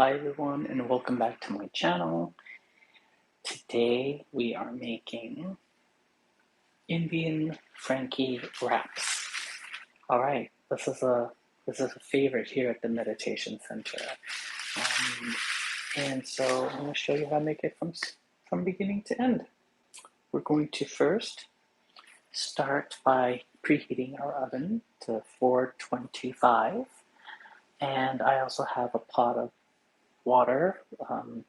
Hi everyone and welcome back to my channel. Today we are making Indian Frankie wraps. Alright, this is a favorite here at the meditation center. And so I'm going to show you how to make it from beginning to end. We're going to first start by preheating our oven to 425, and I also have a pot of water,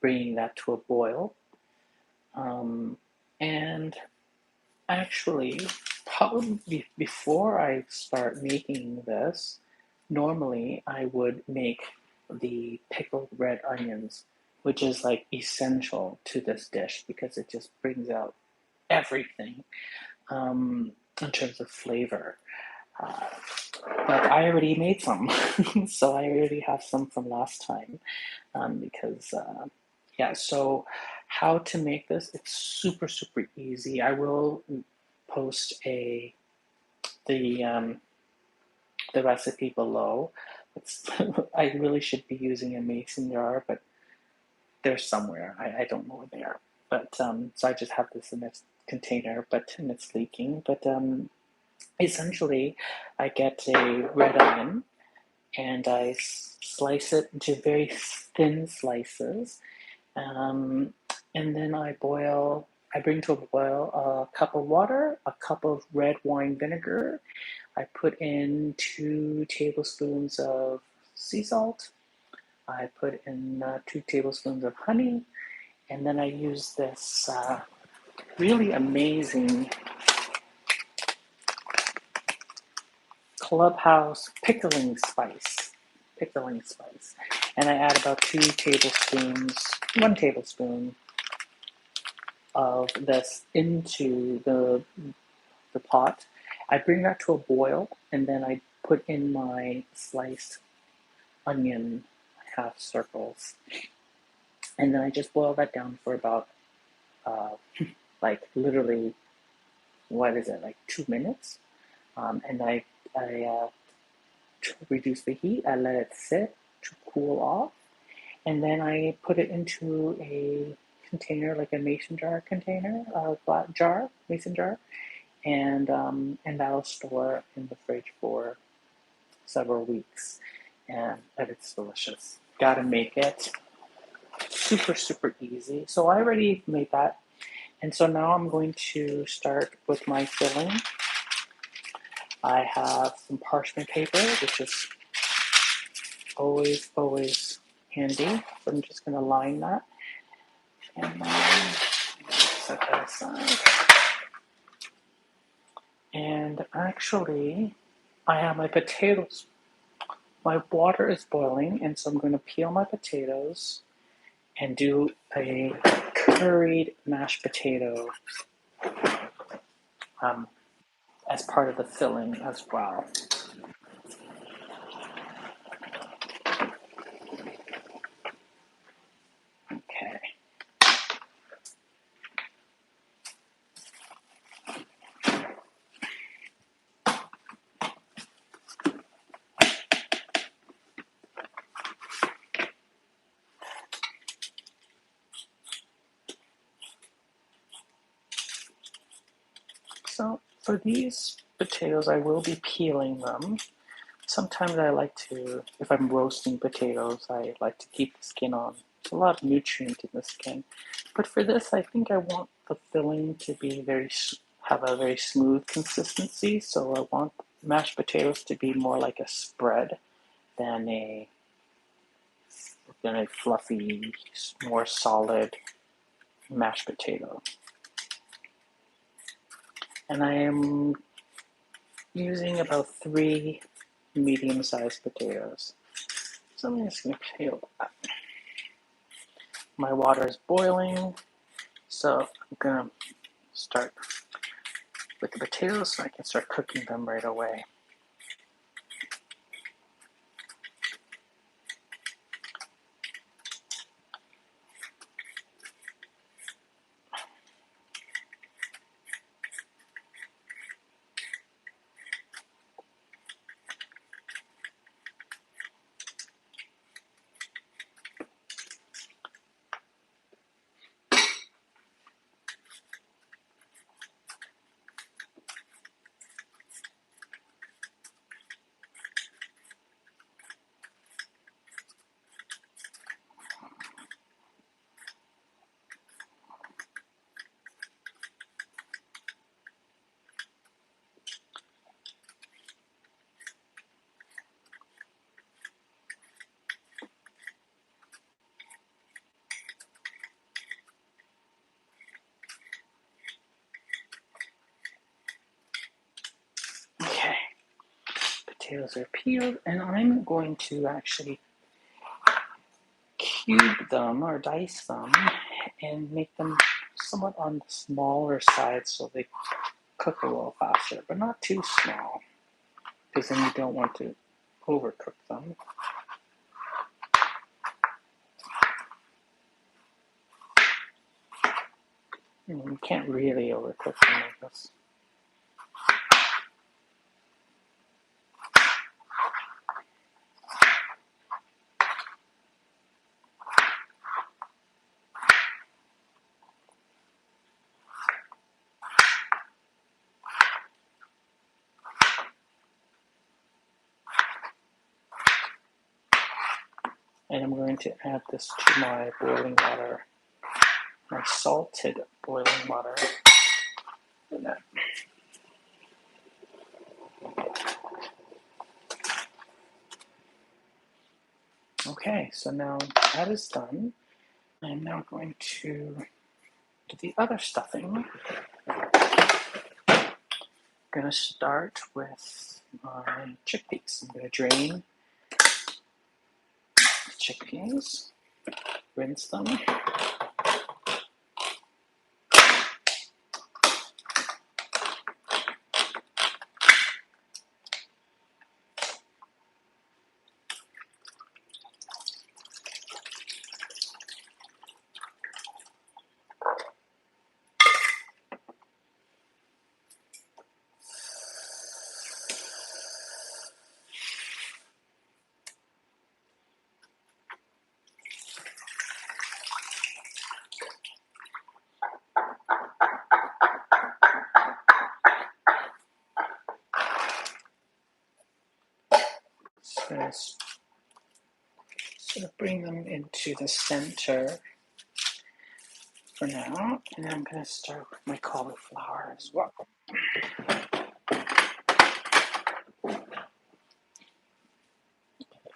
bringing that to a boil. And actually, probably before I start making this, normally I would make the pickled red onions, which is like essential to this dish because it just brings out everything in terms of flavor. Uh, but I already made some, so I already have some from last time because yeah, so how to make this? It's super easy. I will post the the recipe below. It's I really should be using a mason jar, but they're somewhere. I don't know where they are. But so I just have this in this container, and it's leaking. But essentially, I get a red onion and I slice it into very thin slices. Um, and then I bring to a boil a cup of water, a cup of red wine vinegar. I put in 2 tablespoons of sea salt. I put in 2 tablespoons of honey. And then I use this really amazing Clubhouse pickling spice. And I add about 1 tablespoon of this into the pot. I bring that to a boil, and then I put in my sliced onion half circles, and then I just boil that down for about like literally, what is it, like 2 minutes, and I reduce the heat. I let it sit to cool off, and then I put it into a container, like a mason jar container, mason jar, and that'll store in the fridge for several weeks, and it's delicious. Gotta make it super easy. So I already made that, and so now I'm going to start with my filling. I have some parchment paper, which is always handy. So I'm just going to line that, and then set that aside. And actually, I have my potatoes. My water is boiling, and so I'm going to peel my potatoes and do a curried mashed potato as part of the filling as well. Okay. So for these potatoes, I will be peeling them. Sometimes I like to, if I'm roasting potatoes, I like to keep the skin on. There's a lot of nutrient in the skin. But for this, I think I want the filling to be have a very smooth consistency. So I want mashed potatoes to be more like a spread than a fluffy, more solid mashed potato. And I am using about 3 medium-sized potatoes. So I'm just going to peel that. My water is boiling, so I'm going to start with the potatoes so I can start cooking them right away. potatoes are peeled, and I'm going to actually cube them or dice them and make them somewhat on the smaller side so they cook a little faster, but not too small, because then you don't want to overcook them. You can't really overcook them like this. And I'm going to add this to my boiling water, my salted boiling water. Okay, so now that is done. I'm now going to do the other stuffing. I'm going to start with my chickpeas. I'm going to drain the chickpeas, rinse them. So sort of bring them into the center for now, and I'm going to start with my cauliflower as well.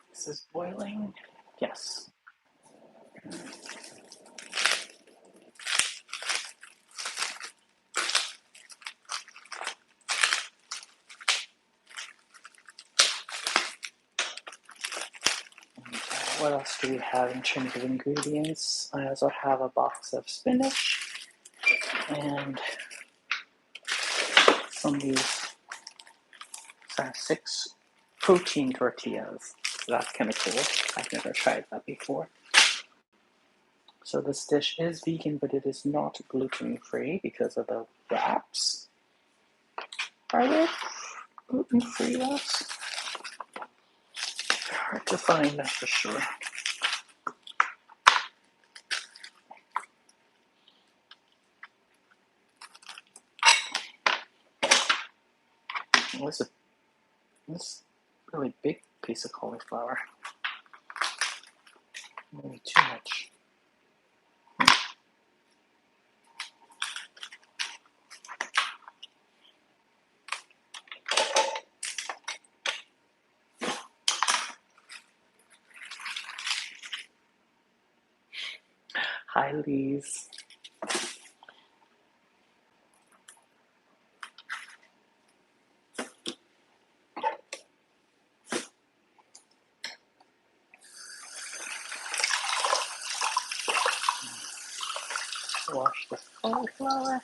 This is boiling. Yes. What else do we have in terms of ingredients? I also have a box of spinach and some of these 6 protein tortillas. So that's kind of cool. I've never tried that before. So this dish is vegan, but it is not gluten-free because of the wraps. Are there gluten-free wraps? Hard to find, that's for sure. This really big piece of cauliflower. Maybe too much. Hi, Lise. Wash the cauliflower.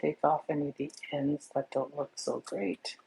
Take off any of the ends that don't look so great.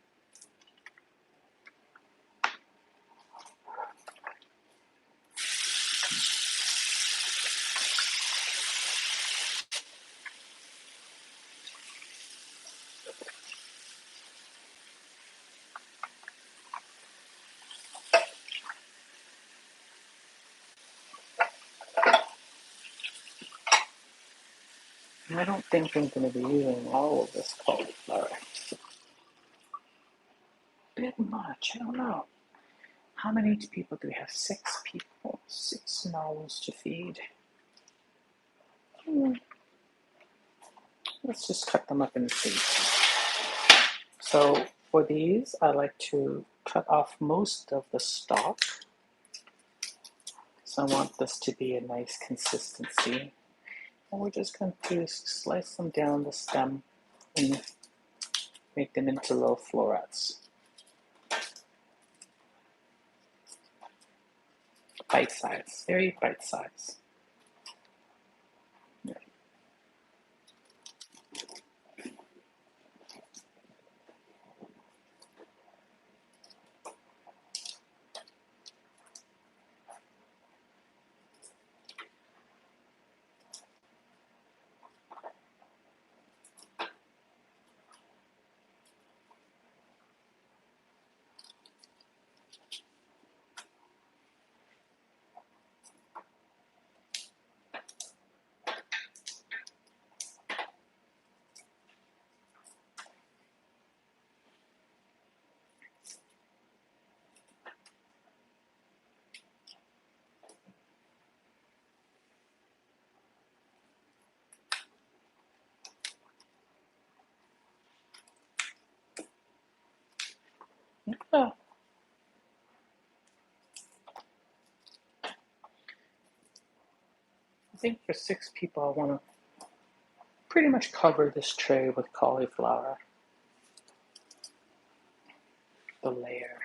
And I don't think I'm going to be using all of this cauliflower. Bit much, I don't know. How many people do we have? 6 people. 6 mouths to feed. Let's just cut them up in 3. So for these, I like to cut off most of the stalk. So I want this to be a nice consistency. And we're just going to slice them down the stem in make them into little florets. Bite size, very bite size. Yeah. Oh, I think for 6 people, I want to pretty much cover this tray with cauliflower, the layer.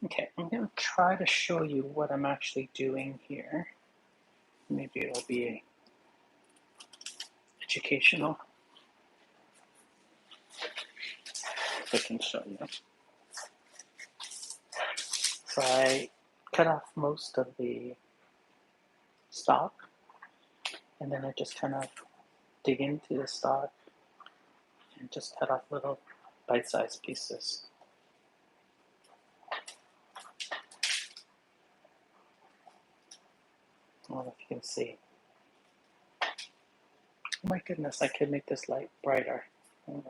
Okay, I'm going to try to show you what I'm actually doing here. Maybe it'll be educational if I can show you. So I cut off most of the stalk, and then I just kind of dig into the stalk and just cut off little bite-sized pieces. I don't know if you can see. Oh my goodness, I could make this light brighter. Oh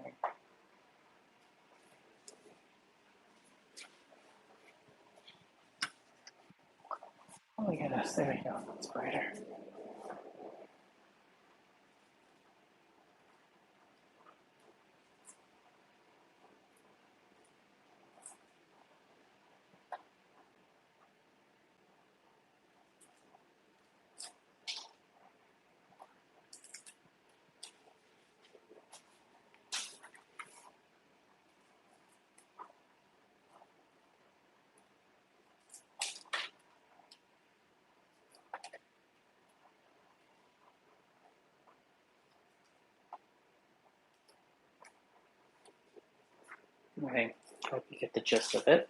my goodness, there we go, it's brighter. I hope you get the gist of it.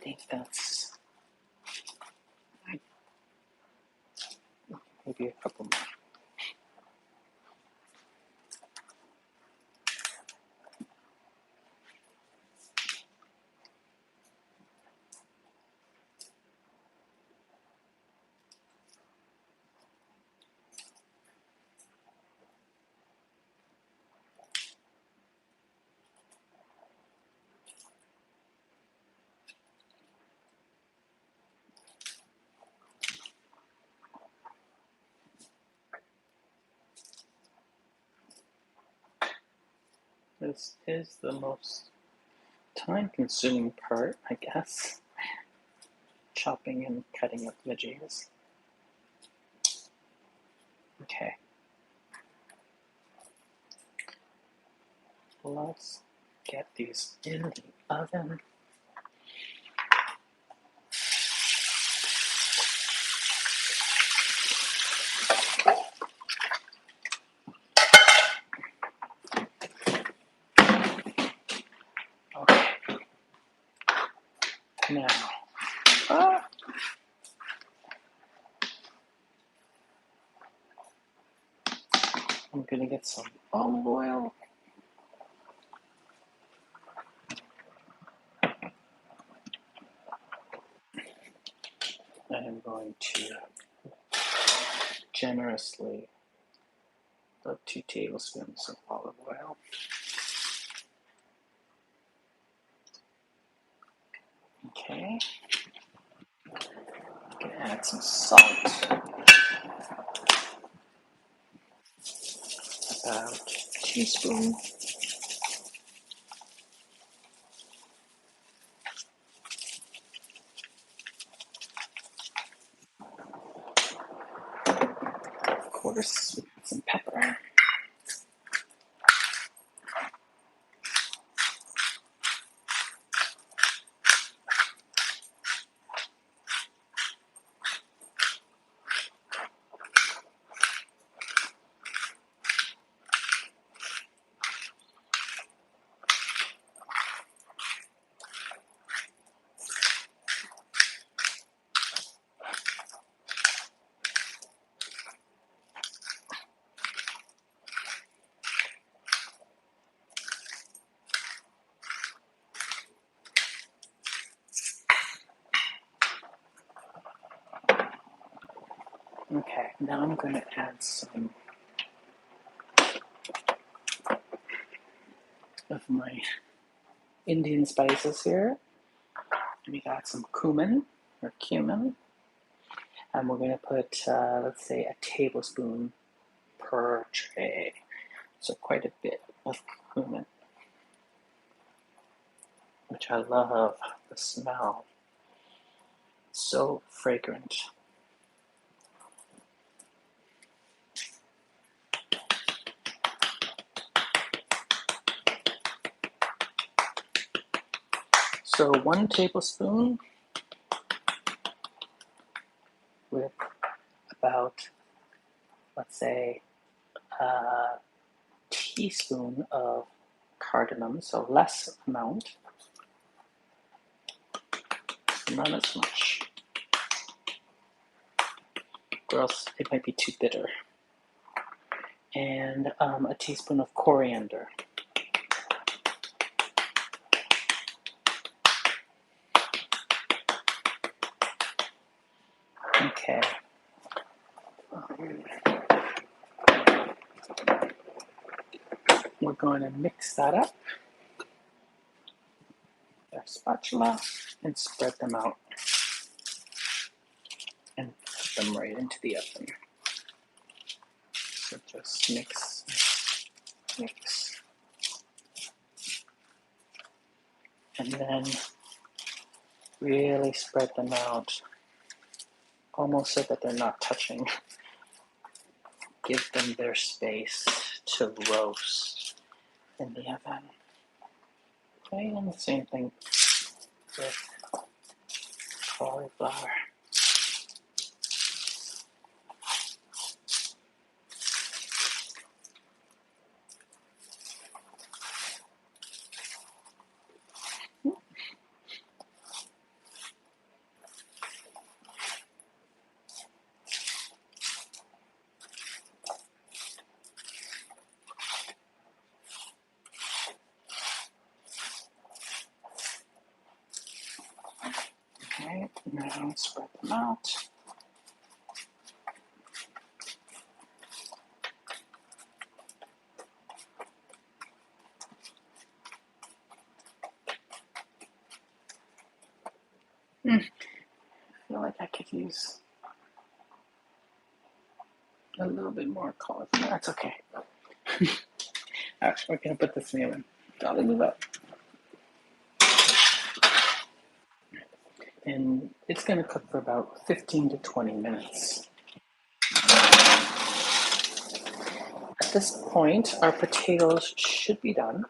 think that's maybe a couple more. This is the most time-consuming part, I guess. Chopping and cutting up veggies. Okay. Let's get these in the oven. Okay. Now, I'm gonna get some olive oil. And I'm going to generously put 2 tablespoons of olive oil. Okay. I'm gonna add some salt. About a teaspoon. Of course, some pepper. Okay, now I'm going to add some of my Indian spices here. We got some cumin, and we're going to put, let's say, a tablespoon per tray. So quite a bit of cumin, which I love the smell. It's so fragrant. So 1 tablespoon with about, let's say, a teaspoon of cardamom, so less amount, not as much, or else it might be too bitter. And a teaspoon of coriander. Okay. We're going to mix that up with our spatula and spread them out and put them right into the oven. So just mix. And then really spread them out, almost so that they're not touching. Give them their space to roast in the oven. Okay, and the same thing with cauliflower. now spread them out. I feel like I could use a little bit more color. That's okay. Alright, we're gonna put this in the oven. Gotta move up. And it's gonna cook for about 15 to 20 minutes. At this point, our potatoes should be done.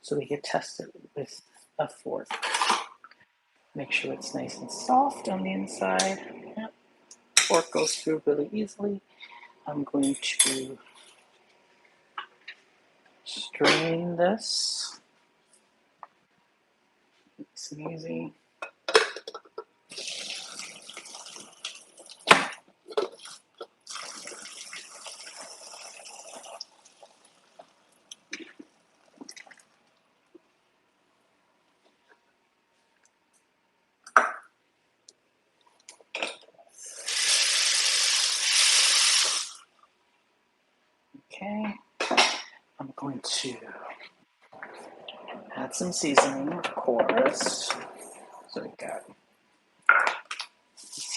So we can test it with a fork. Make sure it's nice and soft on the inside. Yep. Fork goes through really easily. I'm going to strain this. Nice and easy. Okay, I'm going to add some seasoning, of course. So we got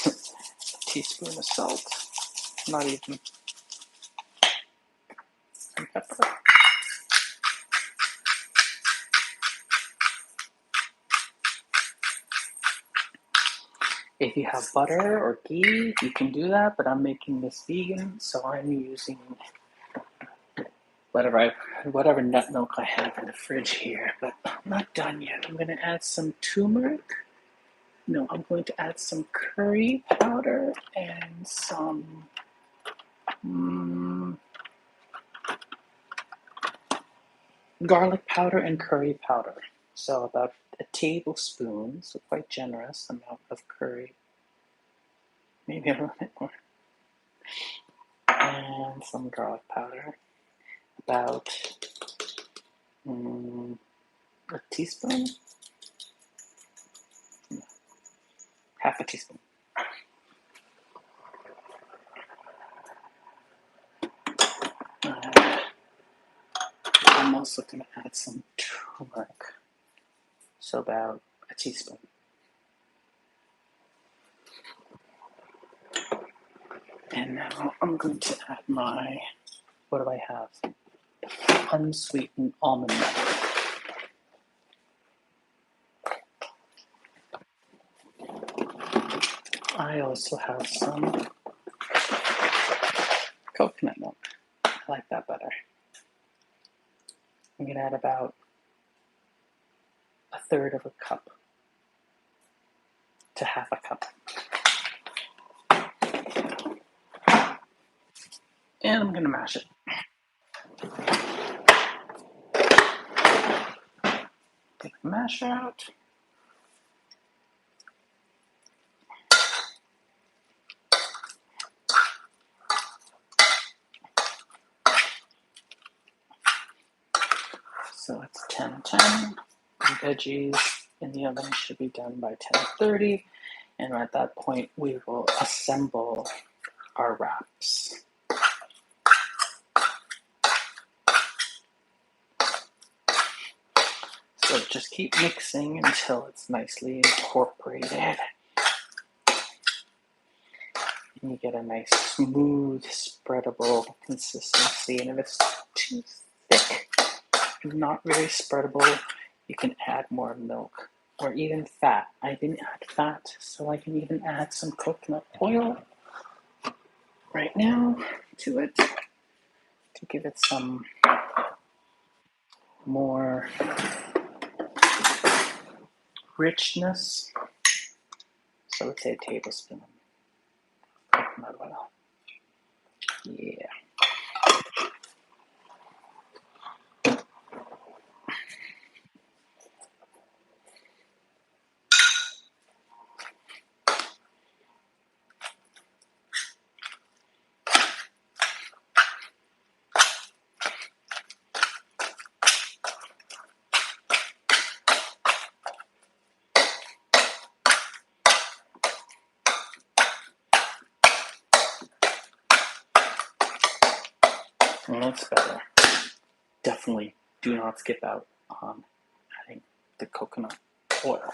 a teaspoon of salt, not even, some pepper. If you have butter or ghee, you can do that, but I'm making this vegan, so I'm using whatever nut milk I have in the fridge here. But I'm not done yet. I'm going to add some turmeric. No, I'm going to add some curry powder and some garlic powder and curry powder. So about a tablespoon, so quite generous amount of curry. Maybe a little bit more. And some garlic powder. About a teaspoon? Half a teaspoon. I'm also going to add some turmeric. So about a teaspoon. And now I'm going to add my, what do I have? Unsweetened almond milk. I also have some coconut milk. I like that better. I'm going to add about a third of a cup to half a cup. And I'm going to mash it. Get the masher out. So it's 10:10. The veggies in the oven should be done by 10:30. And at that point, we will assemble our wraps. So just keep mixing until it's nicely incorporated. And you get a nice, smooth, spreadable consistency. And if it's too thick, not very spreadable, you can add more milk or even fat. I didn't add fat, so I can even add some coconut oil right now to it to give it some more richness. So let's say a tablespoon of coconut oil. Yeah. And that's better. Definitely do not skip out on adding the coconut oil.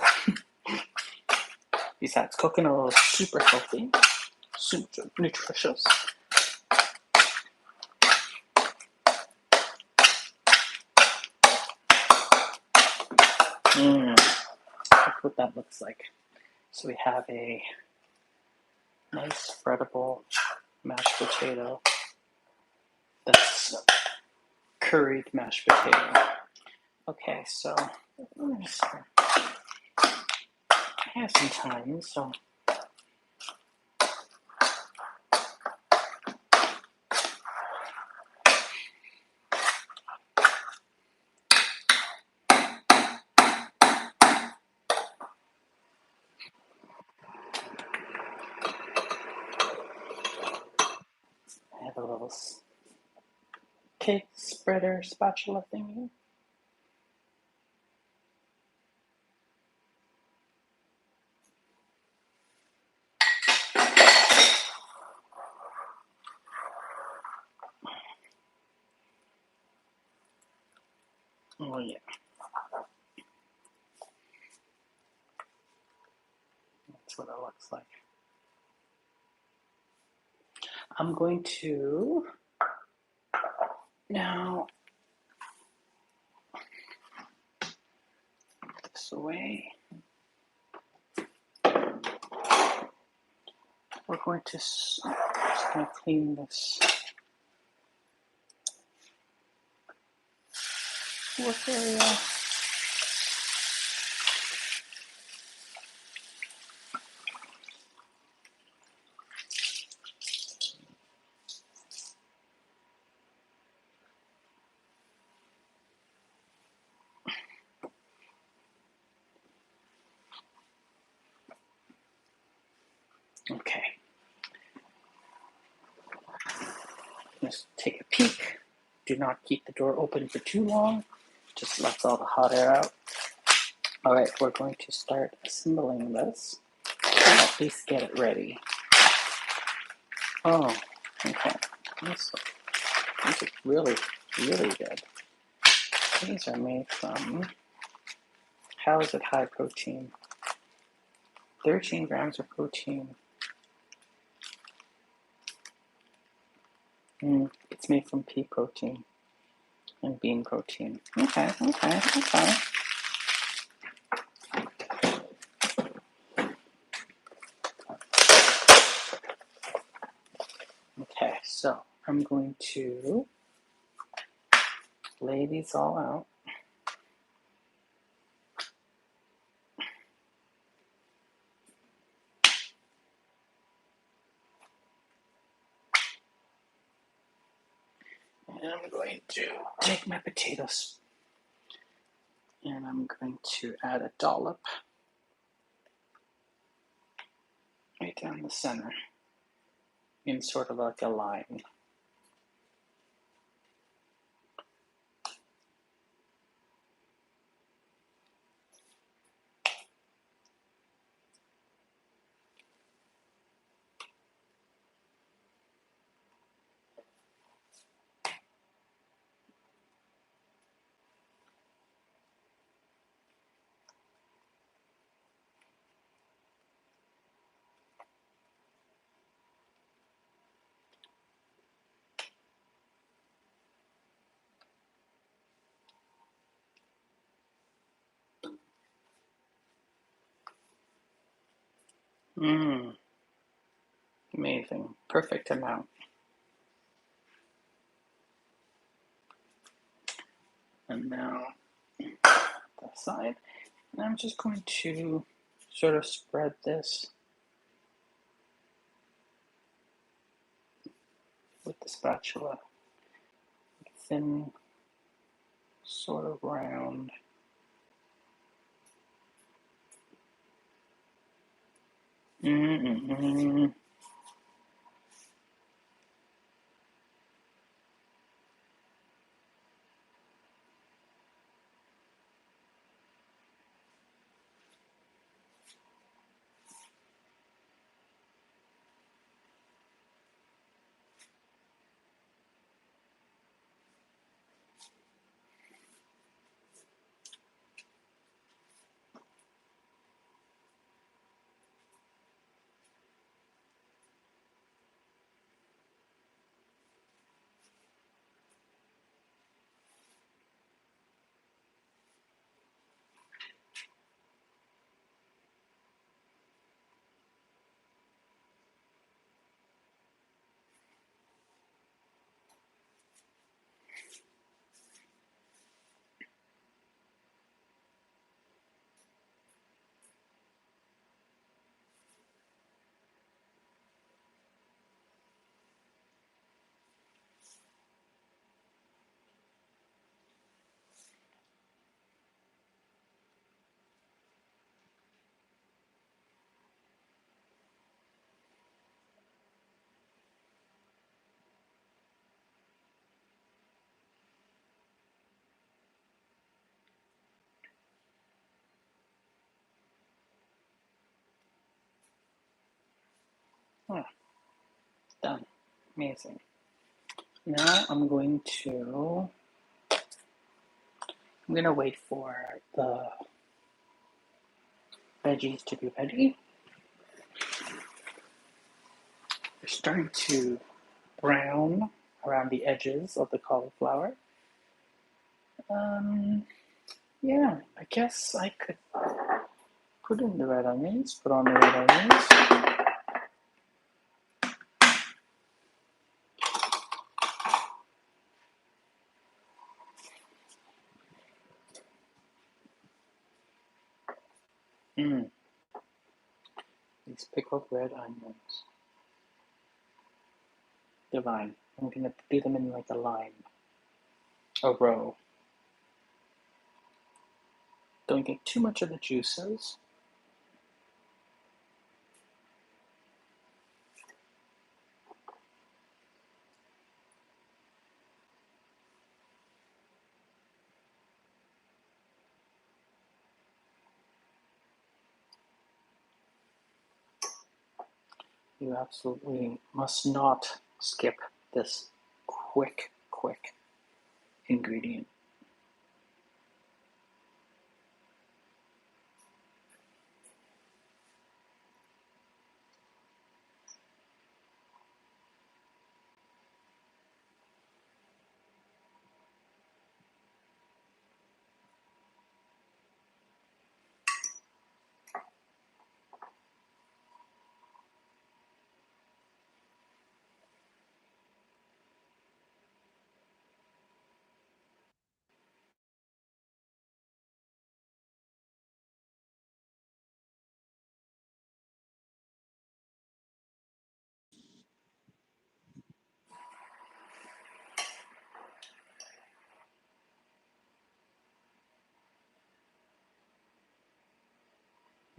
Besides, coconut oil is super healthy, super nutritious. Look what that looks like. So we have a nice spreadable mashed potato that's curried mashed potato. Okay, so I have some time, so I have a little cake spreader spatula thingy. Oh yeah. That's what it looks like. I'm going to now put this away. We're going to just going to clean this work area. Okay. Just take a peek. Do not keep the door open for too long. Just lets all the hot air out. Alright, we're going to start assembling this. At least get it ready. Oh, okay. These are really, really good. These are made from, how is it high protein? 13 grams of protein. It's made from pea protein and bean protein. Okay. Okay, so I'm going to lay these all out. And I'm going to take my potatoes and I'm going to add a dollop right down the center in sort of like a line. Amazing. Perfect amount. And now the side. And I'm just going to sort of spread this with the spatula. Thin, sort of round. Huh, done. Amazing. Now I'm going to wait for the veggies to be ready. They're starting to brown around the edges of the cauliflower. Yeah, I guess I could put in the red onions, put on the red onions. These pickled red onions. Divine. I'm gonna do them in like a line, a row. Don't get too much of the juices. You absolutely must not skip this quick ingredient.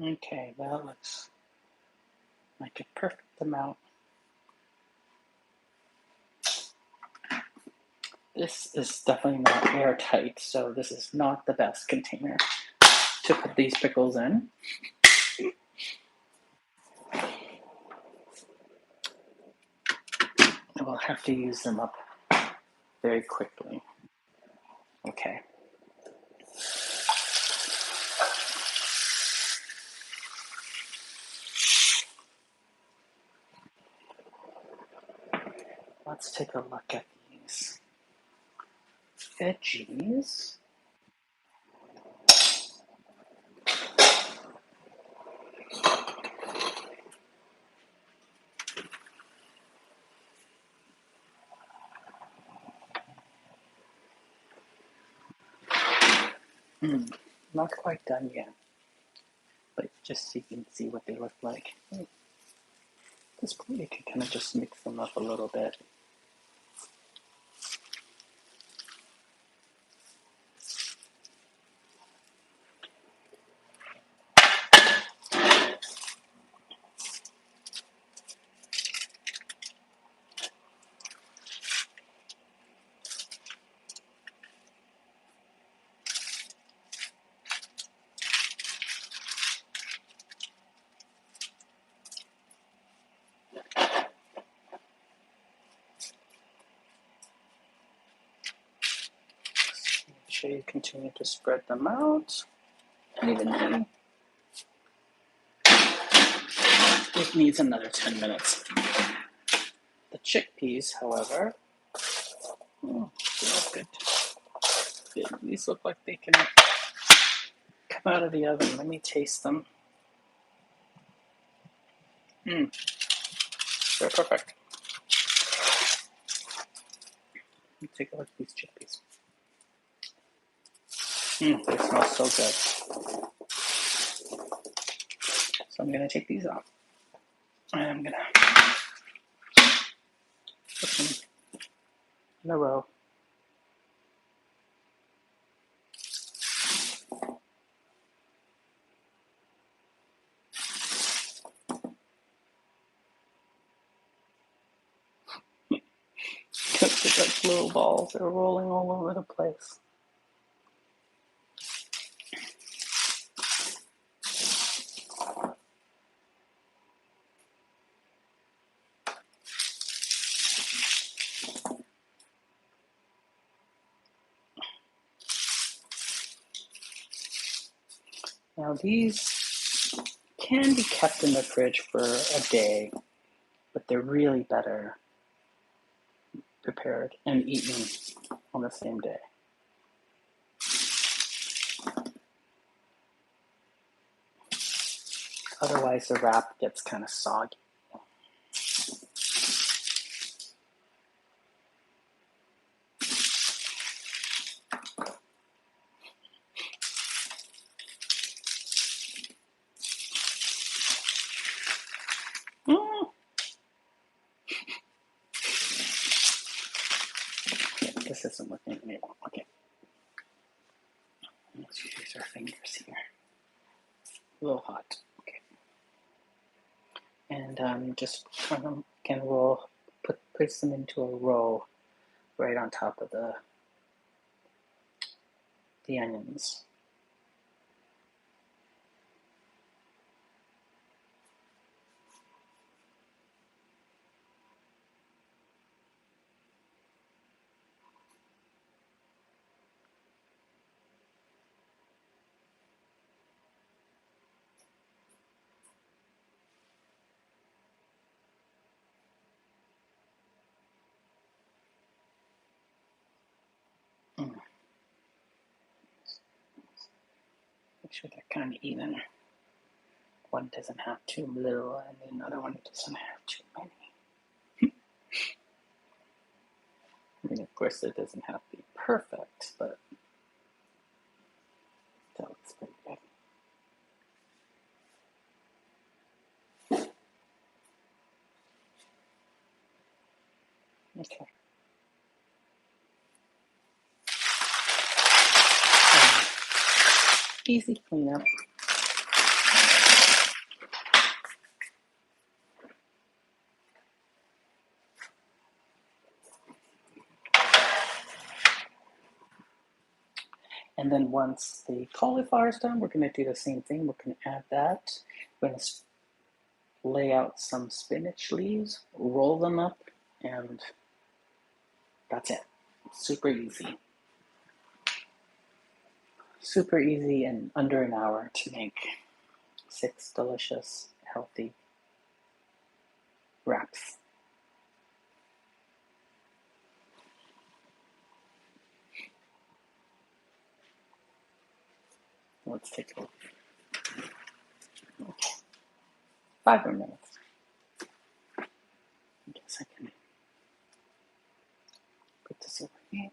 Okay, that looks like a perfect amount. This is definitely not airtight, so this is not the best container to put these pickles in. I will have to use them up very quickly. Okay. Let's take a look at these veggies. Not quite done yet, but just so you can see what they look like. At this point, you can kind of just mix them up a little bit. Make sure you continue to spread them out evenly. It needs another 10 minutes. The chickpeas, however, they look good. These look like they can come out of the oven. Let me taste them. They're perfect. Let me take a look at these chickpeas. They smell so good. So I'm going to take these off. And I'm going to put them in a row. They're like little balls. They're rolling all over the place. Now these can be kept in the fridge for a day, but they're really better prepared and eaten on the same day. Otherwise the wrap gets kind of soggy. This isn't looking at me. Okay. Let's use our fingers here. A little hot. Okay. And just again, we'll place them into a row right on top of the onions. Make sure they're kind of even. One doesn't have too little, and the other one doesn't have too many. I mean, of course, it doesn't have to be perfect, but that looks pretty good. Okay. Easy cleanup. And then once the cauliflower is done, we're going to do the same thing. We're going to add that. We're going to lay out some spinach leaves, roll them up, and that's it. Super easy. Super easy and under an hour to make 6 delicious, healthy wraps. Let's take a look. Okay. 5 more minutes. I guess I can put this over here.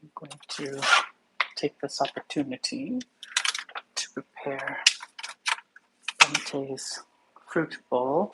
I'm going to take this opportunity to prepare Dante's fruit bowl.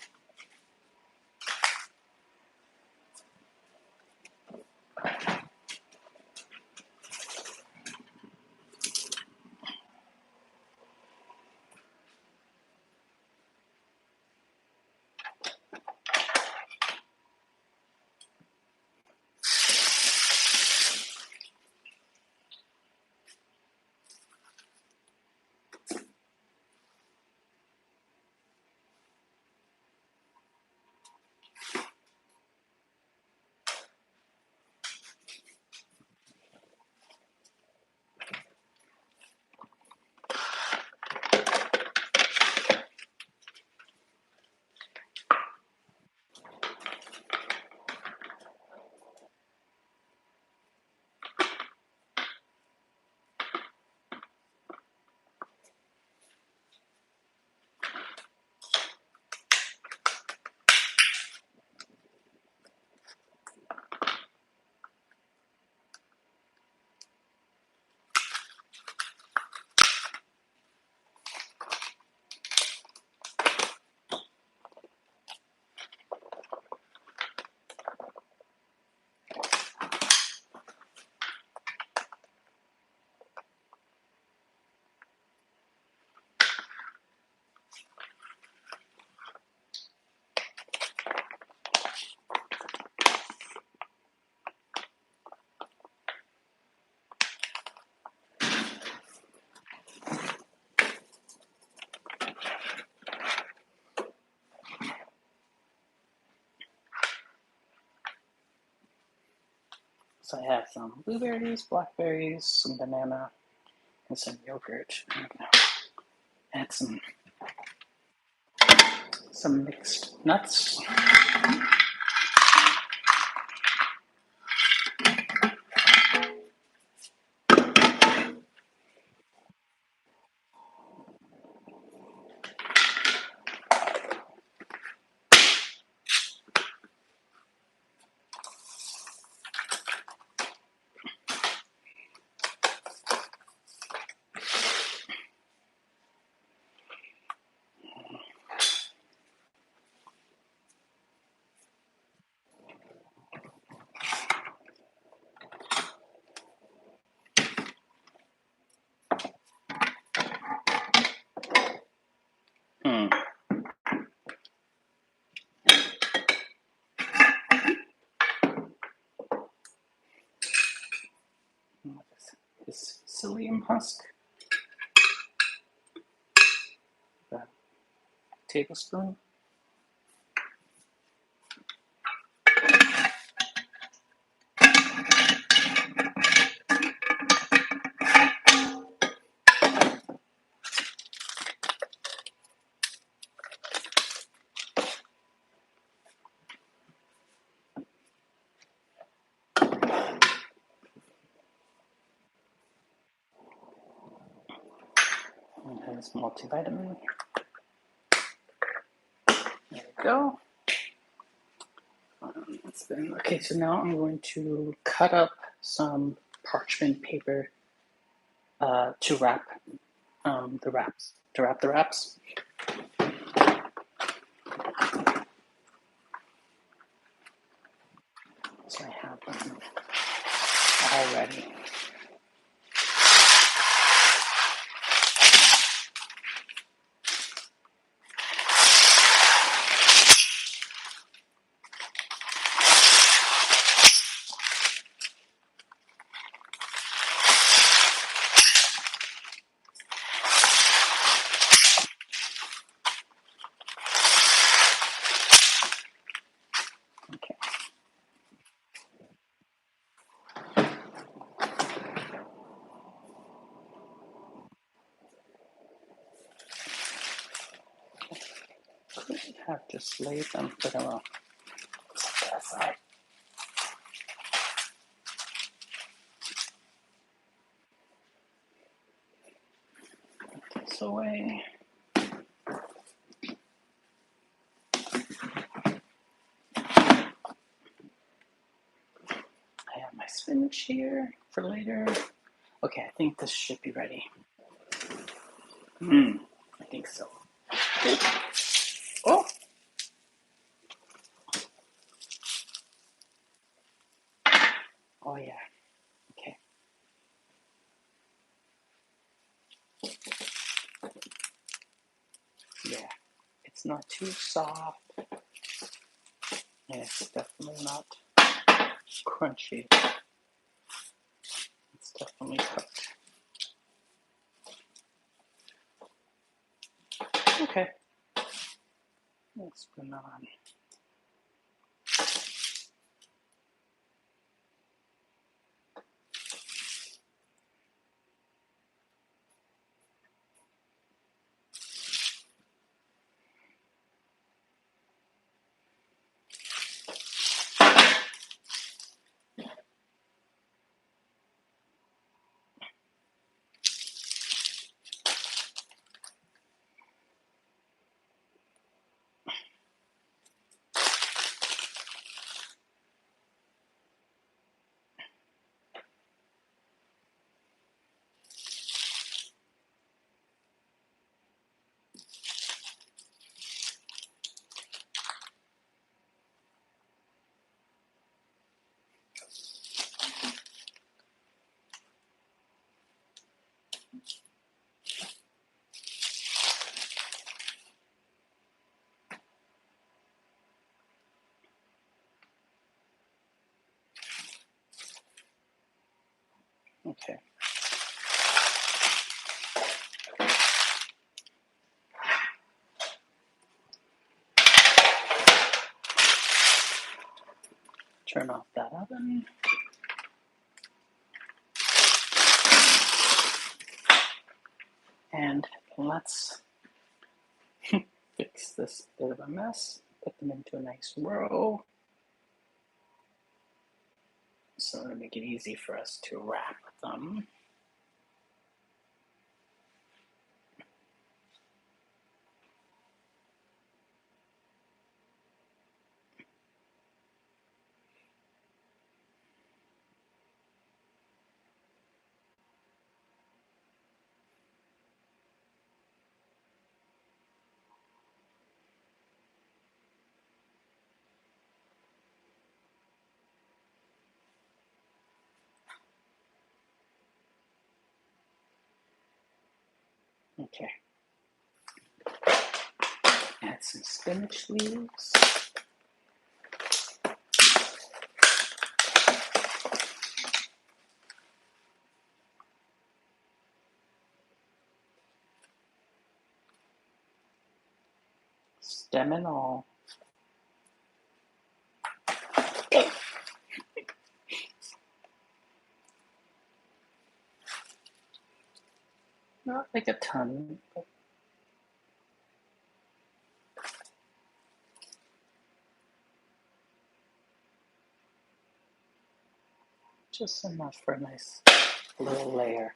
So I have some blueberries, blackberries, some banana, and some yogurt. I'm gonna add some mixed nuts. This psyllium husk, a tablespoon. And has multivitamin. There we go. Okay, so now I'm going to cut up some parchment paper to wrap the wraps. To wrap the wraps. So I have them all ready. Okay. Could have just laid them, but I will set that aside. Put this away. I have my spinach here for later. Okay, I think this should be ready. I think so. Oh! Oh yeah. Okay. Yeah. It's not too soft. Yeah, it's definitely not crunchy. It's definitely cooked. Okay. Let's put it on. Okay. Turn off that oven. And let's fix this bit of a mess. Put them into a nice row. So it'll make it easy for us to wrap them. Okay. Add some spinach leaves. Stem and all. Not like a ton, but just enough for a nice little layer.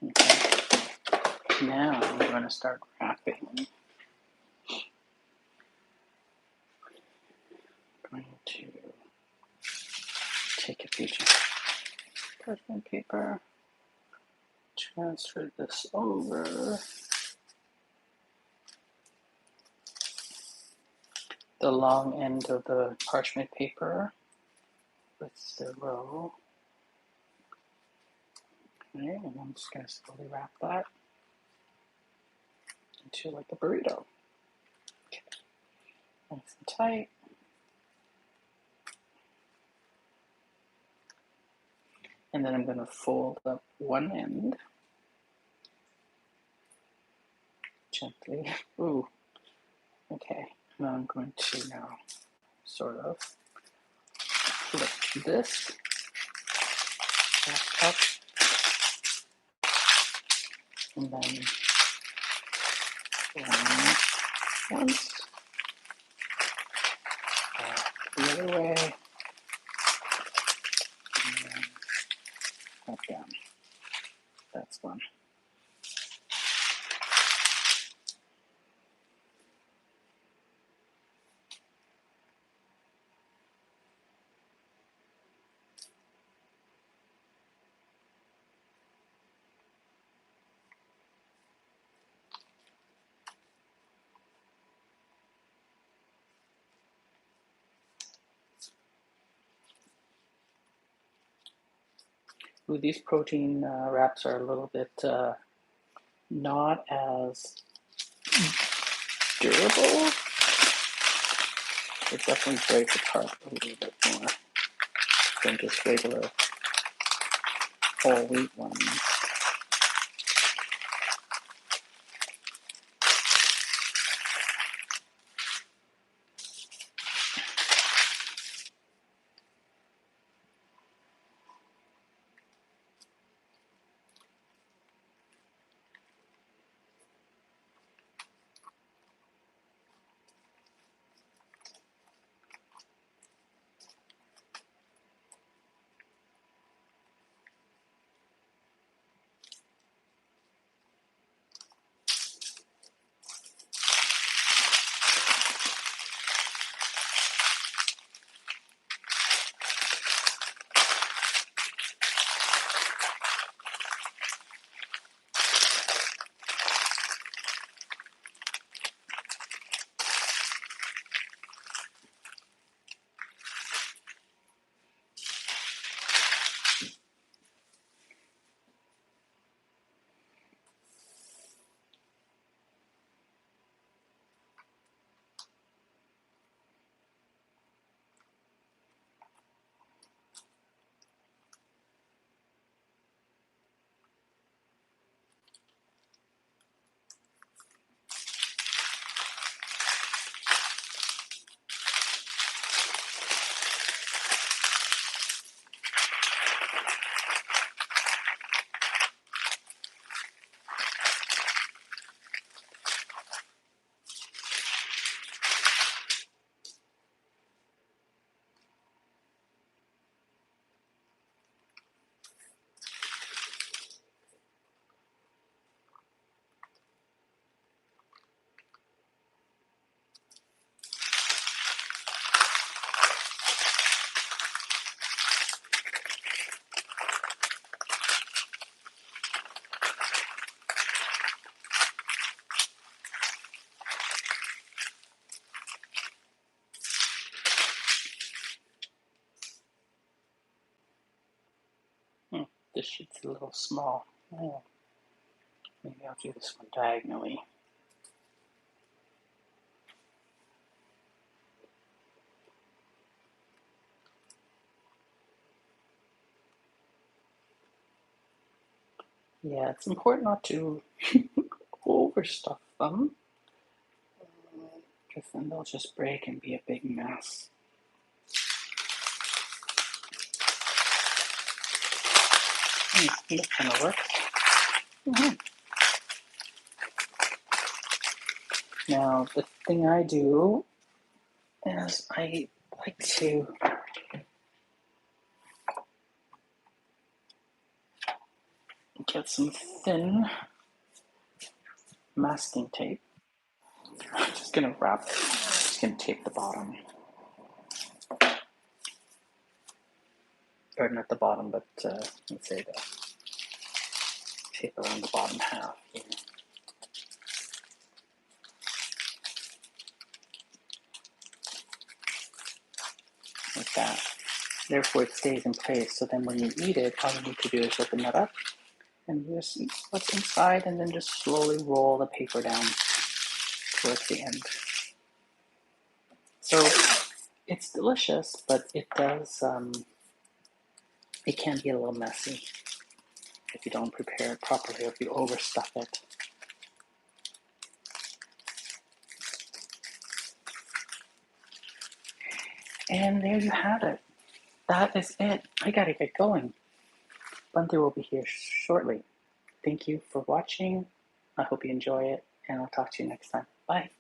Okay. Now we're going to start wrapping. I'm going to take a piece of parchment paper, transfer this over the long end of the parchment paper with the row. Okay, and I'm just going to slowly wrap that into like a burrito. Okay. Nice and tight. And then I'm going to fold up one end gently. Ooh, okay. Now I'm going to now sort of flip this back up, and then round once, the other way, and then up down. That's one. Ooh, these protein wraps are a little bit not as durable. It definitely breaks apart a little bit more than just regular whole wheat ones. this sheet's a little small. Oh, maybe I'll do this one diagonally. Yeah, it's important not to overstuff them, because then they'll just break and be a big mess. That kind of works. Now, the thing I do is I like to get some thin masking tape. I'm just going to wrap it. I'm just going to tape the bottom. Or not the bottom, but let's say the tape around the bottom half here. Like that. Therefore, it stays in place. So then when you eat it, all you need to do is open that up and just eat what's inside, and then just slowly roll the paper down towards the end. So it's delicious, but it does, it can be a little messy if you don't prepare it properly or if you overstuff it. And there you have it. That is it. I gotta get going. Bunty will be here shortly. Thank you for watching. I hope you enjoy it, and I'll talk to you next time. Bye.